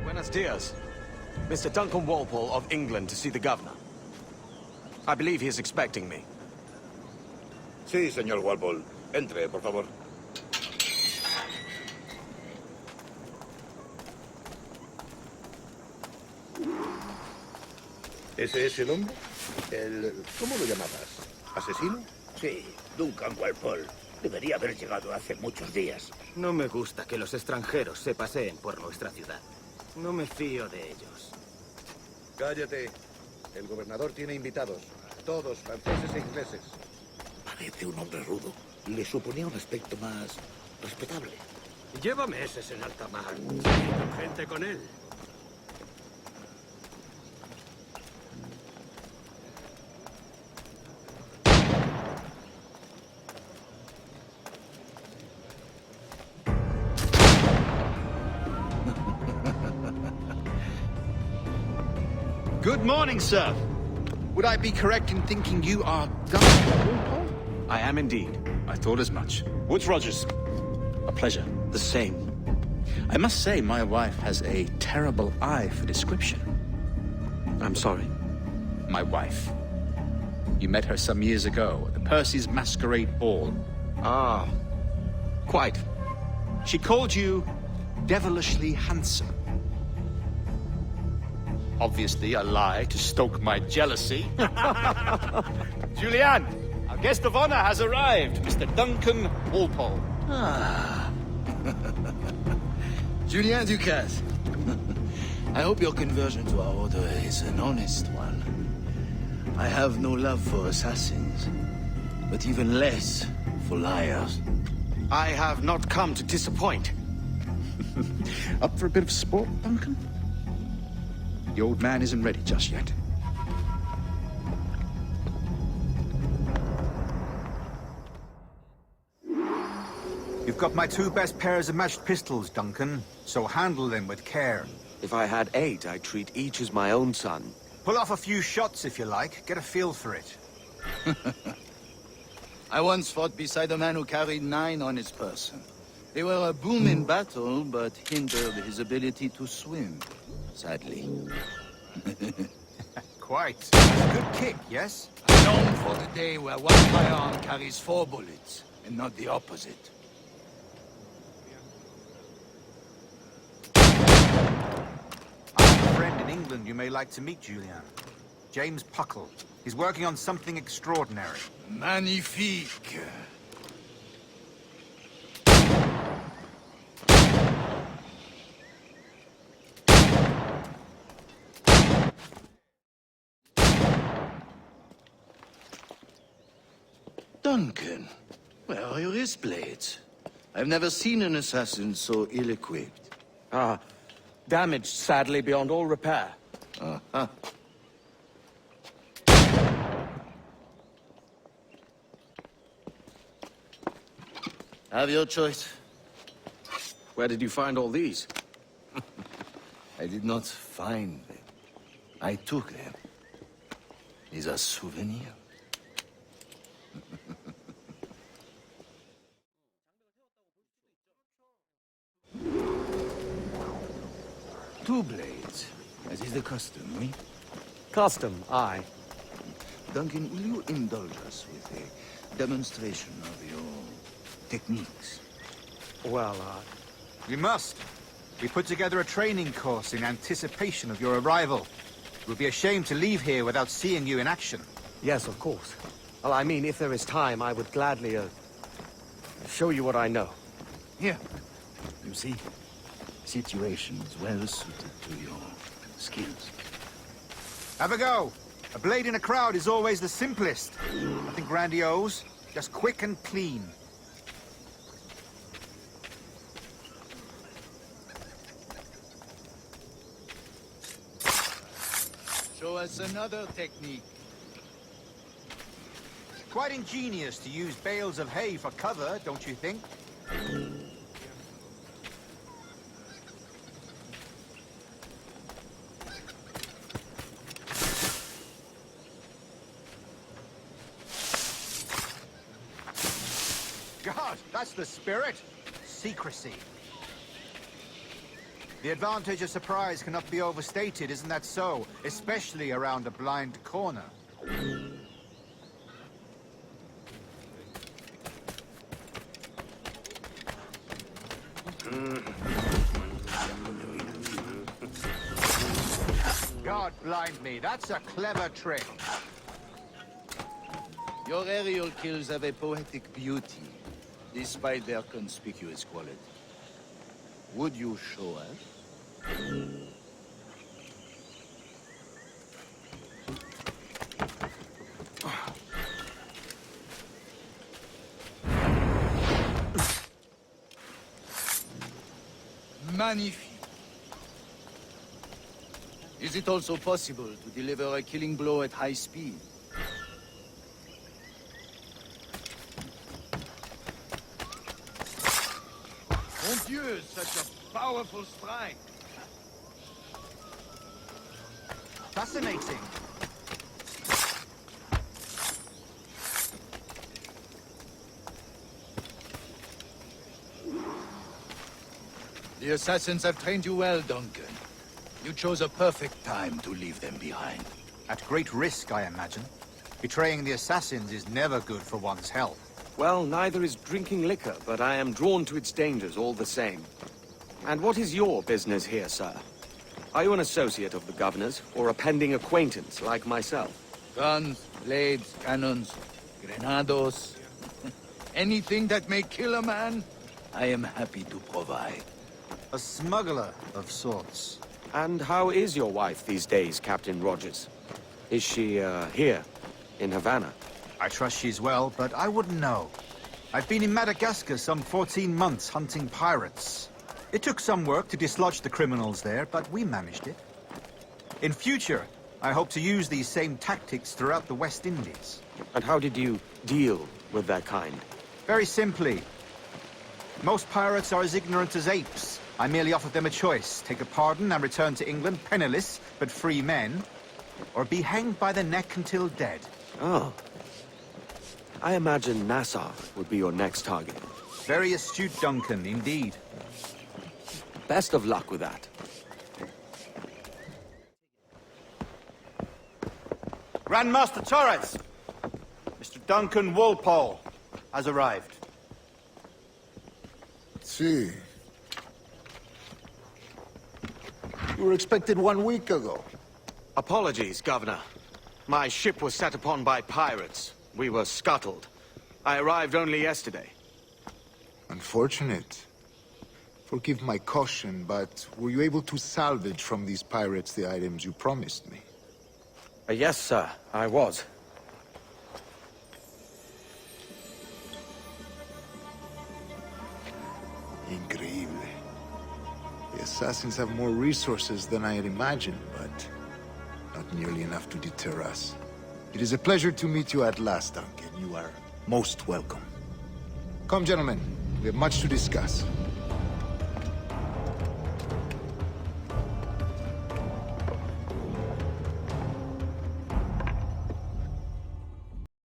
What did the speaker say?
Buenos dias. Mr. Duncan Walpole of England to see the governor. I believe he is expecting me. Sí, señor Walpole. Entre, por favor. ¿Ese es el hombre? ¿Cómo lo llamabas? ¿Asesino? Sí, Duncan Walpole. Debería haber llegado hace muchos días. No me gusta que los extranjeros se paseen por nuestra ciudad. No me fío de ellos. Cállate. El gobernador tiene invitados. Todos franceses e ingleses. Parece un hombre rudo. Le suponía un aspecto más respetable. Lleva meses en alta mar. Teniendo gente con él. Good morning, sir. Would I be correct in thinking you are Duncan Walpole? I am indeed. I thought as much. Woods Rogers. A pleasure. The same. I must say, my wife has a terrible eye for description. I'm sorry. My wife. You met her some years ago at the Percy's Masquerade Ball. Ah, quite. She called you devilishly handsome. Obviously a lie to stoke my jealousy. Julianne, our guest of honor has arrived, Mr. Duncan Walpole. Ah. Julien Ducasse. I hope your conversion to our order is an honest one. I have no love for assassins, but even less for liars. I have not come to disappoint. Up for a bit of sport, Duncan? The old man isn't ready just yet. You've got my two best pairs of matched pistols, Duncan, so handle them with care. If I had 8, I'd treat each as my own son. Pull off a few shots if you like, get a feel for it. I once fought beside a man who carried 9 on his person. They were a boom in battle, but hindered his ability to swim, sadly. Quite. A good kick, yes? I long for the day where one firearm carries 4 bullets, and not the opposite. I have a friend in England you may like to meet, Julian. James Puckle. He's working on something extraordinary. Magnifique. Duncan, where are your wrist blades? I've never seen an assassin so ill-equipped. Ah, damaged sadly beyond all repair. Uh-huh. Have your choice. Where did you find all these? I did not find them. I took them. These are souvenirs. Two blades, as is the custom, oui? Custom, aye. Duncan, will you indulge us with a demonstration of your techniques? Well, We must. We put together a training course in anticipation of your arrival. It would be a shame to leave here without seeing you in action. yes, of course. Well, I mean, if there is time, I would gladly, show you what I know. Here. You see? Situations well suited to your skills. Have a go. A blade in a crowd is always the simplest. Nothing grandiose, just quick and clean. Show us another technique. Quite ingenious to use bales of hay for cover, don't you think? God, that's the spirit. Secrecy. The advantage of surprise cannot be overstated, isn't that so? Especially around a blind corner. God blind me, that's a clever trick. Your aerial kills have a poetic beauty, despite their conspicuous quality. Would you show us? Magnifique. Is it also possible to deliver a killing blow at high speed? Mon Dieu, such a powerful strike! Fascinating. The assassins have trained you well, Duncan. You chose a perfect time to leave them behind. At great risk, I imagine. Betraying the assassins is never good for one's health. Well, neither is drinking liquor, but I am drawn to its dangers all the same. And what is your business here, sir? Are you an associate of the governor's, or a pending acquaintance like myself? Guns, blades, cannons, grenados. Anything that may kill a man, I am happy to provide. A smuggler of sorts. And how is your wife these days, Captain Rogers? Is she, here, in Havana? I trust she's well, but I wouldn't know. I've been in Madagascar some 14 months hunting pirates. It took some work to dislodge the criminals there, but we managed it. In future, I hope to use these same tactics throughout the West Indies. And how did you deal with that kind? Very simply. Most pirates are as ignorant as apes. I merely offered them a choice. Take a pardon and return to England penniless, but free men. Or be hanged by the neck until dead. Oh. I imagine Nassau would be your next target. Very astute, Duncan, indeed. Best of luck with that. Grandmaster Torres! Mr. Duncan Walpole has arrived. See. You were expected 1 week ago. Apologies, Governor. My ship was set upon by pirates. We were scuttled. I arrived only yesterday. Unfortunate. Forgive my caution, but were you able to salvage from these pirates the items you promised me? Yes, sir, I was. Increíble. The assassins have more resources than I had imagined, but not nearly enough to deter us. It is a pleasure to meet you at last, Duncan. You are most welcome. Come, gentlemen. We have much to discuss.